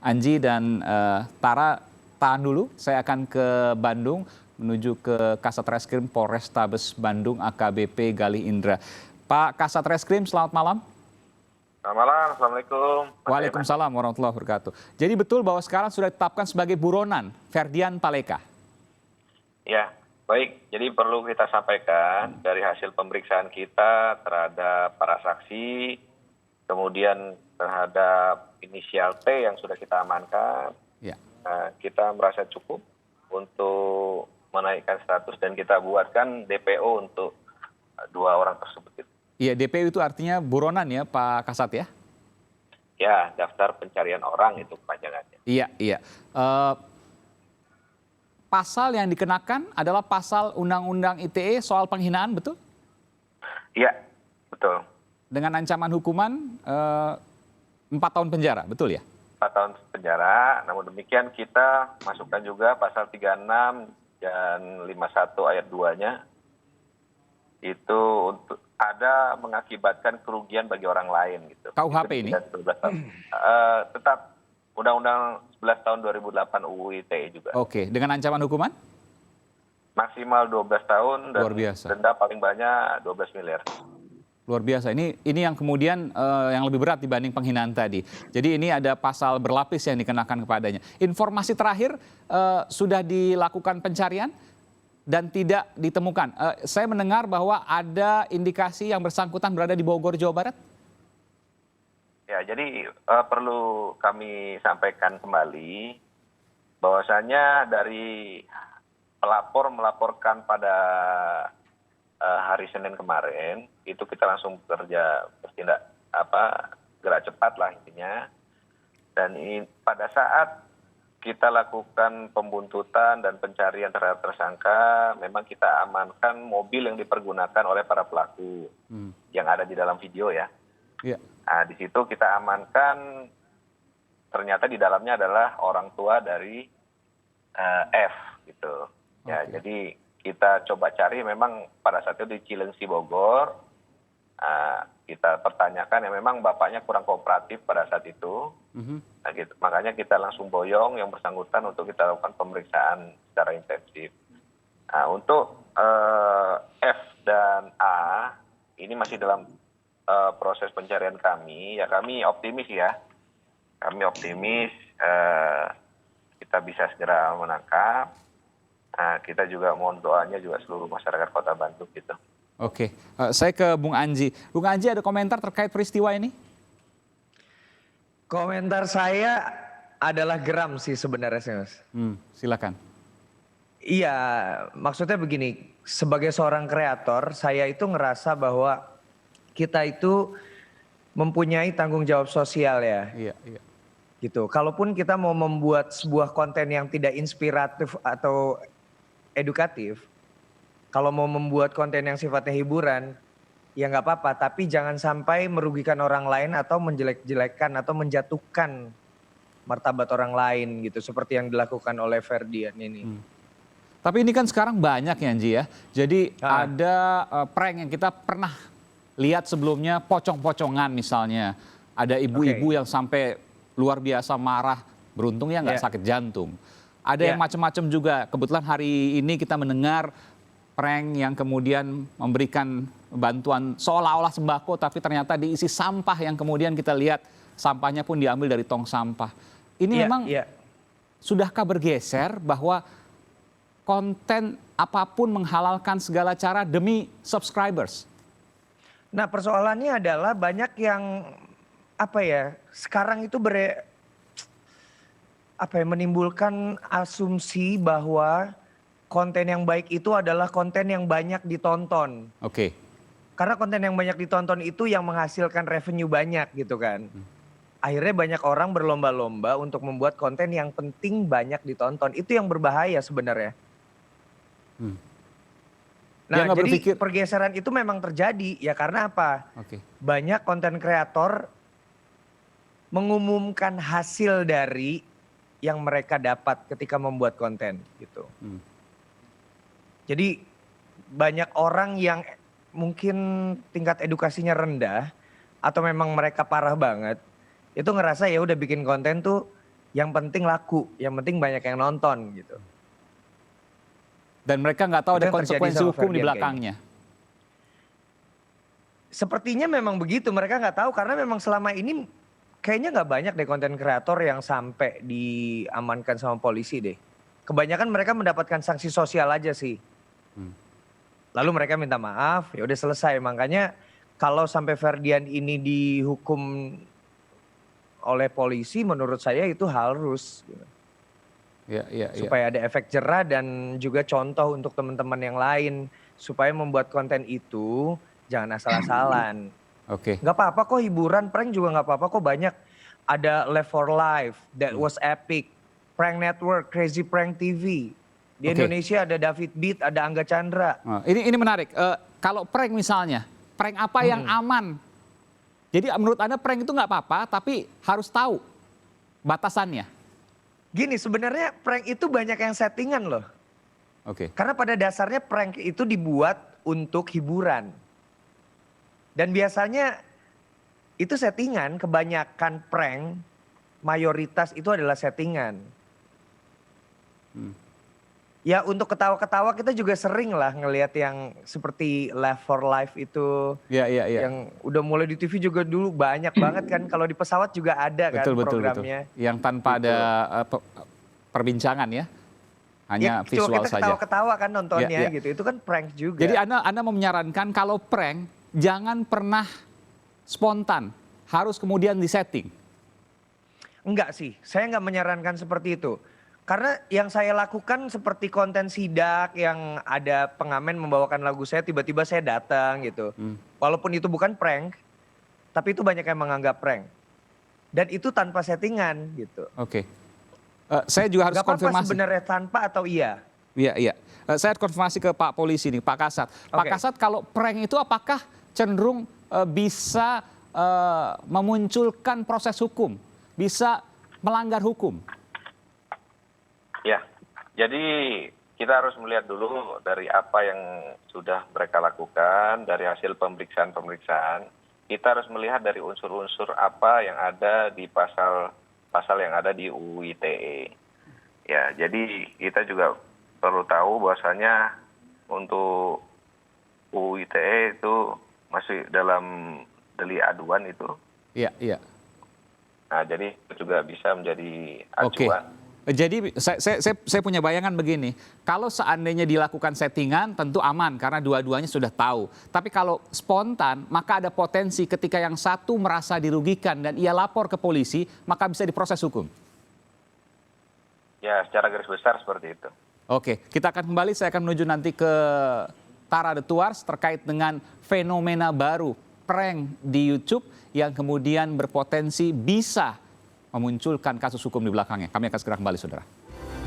Anji dan Tara, tahan dulu. Saya akan ke Bandung menuju ke Kasat Reskrim Polrestabes Bandung AKBP Galih Indra. Pak Kasat Reskrim, selamat malam. Selamat malam, Assalamualaikum. Waalaikumsalam warahmatullahi wabarakatuh. Jadi betul bahwa sekarang sudah ditetapkan sebagai buronan Ferdian Paleka? Ya, baik. Jadi perlu kita sampaikan dari hasil pemeriksaan kita terhadap para saksi, kemudian terhadap inisial T yang sudah kita amankan, Ya. kita merasa cukup untuk menaikkan status dan kita buatkan DPO untuk dua orang tersebut. Iya, DPO itu artinya buronan ya Pak Kasat ya? Ya, daftar pencarian orang itu kepanjangannya. Iya, iya. Pasal yang dikenakan adalah pasal Undang-Undang ITE soal penghinaan, betul? Iya, betul. Dengan ancaman hukuman 4 tahun penjara, betul ya? 4 tahun penjara, namun demikian kita masukkan juga pasal 36 dan 51 ayat 2-nya. Itu untuk ada mengakibatkan kerugian bagi orang lain gitu. KUHP ini? Tetap Undang-Undang 11 tahun 2008 UU ITE juga. Oke, dengan ancaman hukuman? Maksimal 12 tahun dan Luar biasa. denda paling banyak 12 miliar. Luar biasa. Ini yang kemudian yang lebih berat dibanding penghinaan tadi. Jadi ini ada pasal berlapis yang dikenakan kepadanya. Informasi terakhir, sudah dilakukan pencarian dan tidak ditemukan. Saya mendengar bahwa ada indikasi yang bersangkutan berada di Bogor, Jawa Barat. Ya, jadi perlu kami sampaikan kembali bahwasanya dari pelapor melaporkan pada hari Senin kemarin, itu kita langsung bertindak gerak cepat lah intinya. Dan pada saat kita lakukan pembuntutan dan pencarian terhadap tersangka, memang kita amankan mobil yang dipergunakan oleh para pelaku yang ada di dalam video ya. Iya. Nah, di situ kita amankan ternyata di dalamnya adalah orang tua dari F gitu. Ya, jadi kita coba cari memang pada saat itu di Cilengsi Bogor. Kita pertanyakan ya memang bapaknya kurang kooperatif pada saat itu. Nah, gitu. Makanya kita langsung boyong yang bersangkutan untuk kita lakukan pemeriksaan secara intensif. Nah, untuk F dan A ini masih dalam proses pencarian kami. Ya kami optimis ya. Kami optimis kita bisa segera menangkap. Kita juga mohon doanya juga seluruh masyarakat Kota Bandung gitu. Oke, saya ke Bung Anji. Bung Anji, ada komentar terkait peristiwa ini? Komentar saya adalah geram sih sebenarnya sih, Mas. Silakan. Iya, maksudnya begini, sebagai seorang kreator, saya itu ngerasa bahwa kita itu mempunyai tanggung jawab sosial ya. Iya, iya. Gitu. Kalaupun kita mau membuat sebuah konten yang tidak inspiratif atau edukatif, kalau mau membuat konten yang sifatnya hiburan, ya nggak apa-apa. Tapi jangan sampai merugikan orang lain atau menjelek-jelekan atau menjatuhkan martabat orang lain gitu. Seperti yang dilakukan oleh Ferdian ini. Tapi ini kan sekarang banyak ya Anji ya. Jadi ada prank yang kita pernah lihat sebelumnya, pocong-pocongan misalnya. Ada ibu-ibu yang sampai luar biasa marah, beruntung ya nggak sakit jantung. Ada yang macam-macam juga. Kebetulan hari ini kita mendengar prank yang kemudian memberikan bantuan seolah-olah sembako, tapi ternyata diisi sampah yang kemudian kita lihat sampahnya pun diambil dari tong sampah. Ini memang sudahkah bergeser bahwa konten apapun menghalalkan segala cara demi subscribers? Nah, persoalannya adalah banyak yang sekarang itu menimbulkan asumsi bahwa konten yang baik itu adalah konten yang banyak ditonton. Oke. Karena konten yang banyak ditonton itu yang menghasilkan revenue banyak gitu kan. Akhirnya banyak orang berlomba-lomba untuk membuat konten yang penting banyak ditonton. Itu yang berbahaya sebenarnya. Nah, jadi pergeseran itu memang terjadi ya karena apa? Banyak konten kreator mengumumkan hasil dari yang mereka dapat ketika membuat konten gitu. Jadi banyak orang yang mungkin tingkat edukasinya rendah atau memang mereka parah banget, itu ngerasa ya udah bikin konten tuh Yang penting laku, yang penting banyak yang nonton gitu. Dan mereka nggak tahu Itu ada yang terjadi konsekuensi sama hukum di Ferdian belakangnya. Sepertinya memang begitu, mereka nggak tahu karena memang selama ini kayaknya nggak banyak deh konten kreator yang sampai diamankan sama polisi deh. Kebanyakan mereka mendapatkan sanksi sosial aja sih. Lalu mereka minta maaf, ya udah selesai. Makanya kalau sampai Ferdian ini dihukum oleh polisi, menurut saya itu harus. Gitu. Ya. Supaya ada efek jerah dan juga contoh untuk teman-teman yang lain. Supaya membuat konten itu jangan asal-asalan. Oke. Nggak apa-apa kok hiburan, prank juga nggak apa-apa kok, banyak. Ada Left for Life, That Was Epic, Prank Network, Crazy Prank TV. Di Indonesia ada David Beat, ada Angga Chandra. Ini menarik. Kalau prank misalnya, prank apa yang aman? Jadi menurut Anda prank itu nggak apa-apa, tapi harus tahu batasannya. Gini, sebenarnya prank itu banyak yang settingan loh. Oke. Karena pada dasarnya prank itu dibuat untuk hiburan. Dan biasanya itu settingan, kebanyakan prank, mayoritas itu adalah settingan. Ya untuk ketawa-ketawa kita juga sering lah ngelihat yang seperti Left for Life itu. Iya. Yang udah mulai di TV juga dulu banyak banget kan. Kalau di pesawat juga ada kan programnya. Betul. Yang tanpa ada perbincangan ya. Hanya Ya, visual cuma kita saja. ketawa-ketawa kan nontonnya Ya. gitu. Itu kan prank juga. Jadi Anda mau menyarankan kalau prank jangan pernah spontan. Harus kemudian disetting. Enggak sih, saya nggak menyarankan seperti itu. Karena yang saya lakukan seperti konten sidak yang ada pengamen membawakan lagu saya, tiba-tiba saya datang gitu. Walaupun itu bukan prank, tapi itu banyak yang menganggap prank. Dan itu tanpa settingan gitu. Oke. Saya juga harus Gak apa-apa konfirmasi. sebenarnya tanpa atau iya. Iya. Saya konfirmasi ke Pak Polisi nih, Pak Kasat. Pak Kasat, kalau prank itu apakah cenderung bisa memunculkan proses hukum? Bisa melanggar hukum? Ya, jadi kita harus melihat dulu dari apa yang sudah mereka lakukan, dari hasil pemeriksaan-pemeriksaan. Kita harus melihat dari unsur-unsur apa yang ada di pasal yang ada di UU ITE. Ya, jadi kita juga perlu tahu bahwasanya untuk UU ITE itu masih dalam delik aduan itu. Iya. Nah, jadi itu juga bisa menjadi acuan. Oke. Jadi saya punya bayangan begini, kalau seandainya dilakukan settingan tentu aman karena dua-duanya sudah tahu. Tapi kalau spontan maka ada potensi ketika yang satu merasa dirugikan dan ia lapor ke polisi maka bisa diproses hukum. Ya, secara garis besar seperti itu. Oke, kita akan kembali, saya akan menuju nanti ke Tara The Tuars terkait dengan fenomena baru prank di YouTube yang kemudian berpotensi bisa memunculkan kasus hukum di belakangnya. Kami akan segera kembali, saudara.